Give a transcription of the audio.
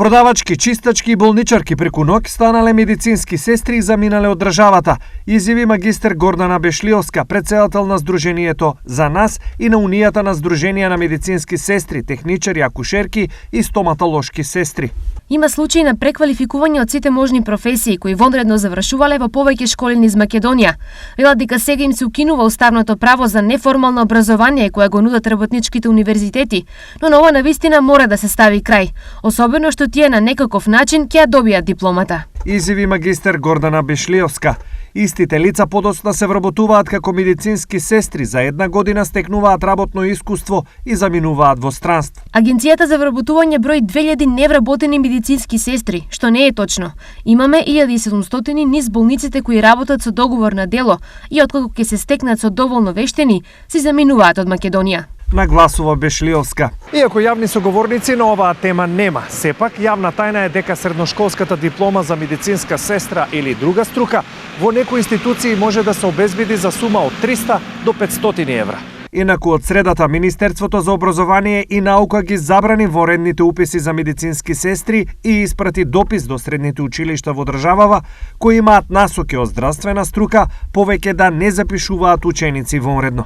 Продавачки, чистачки и болничарки преку ноќ станале медицински сестри и заминале од државата, изјави магистер Гордана Бешлиовска, претседател на Сдруженијето За нас и на Унијата на Сдруженија на медицински сестри, техничари, акушерки и стоматолошки сестри. Има случаи на преквалификување од сите можни професии кои вонредно завршувале во повеќе школи низ Македонија. Велат дека сега им се укинува уставното право за неформално образование кое го нудат работничките универзитети, но на ова навистина мора да се стави крај, особено што тие на некаков начин ќе ја добијат дипломата. Изјави магистер Гордана Бешлиовска. Истите лица подоцна се вработуваат како медицински сестри, за една година стекнуваат работно искуство и заминуваат во странство. Агенцијата за вработување брои 2000 невработени медицински сестри, што не е точно. Имаме 1700 низ болниците кои работат со договор на дело и откако ќе се стекнат со доволно вештини, си заминуваат од Македонија. Нагласува Бешлиовска. Иако јавни соговорници на оваа тема нема, сепак јавна тајна е дека средношколската диплома за медицинска сестра или друга струка во некои институции може да се обезбеди за сума од 300 до 500 евра. Инаку од средата Министерството за образование и наука ги забрани воредните уписи за медицински сестри и испрати допис до средните училишта во државава кои имаат насоки од здравствена струка повеќе да не запишуваат ученици вонредно.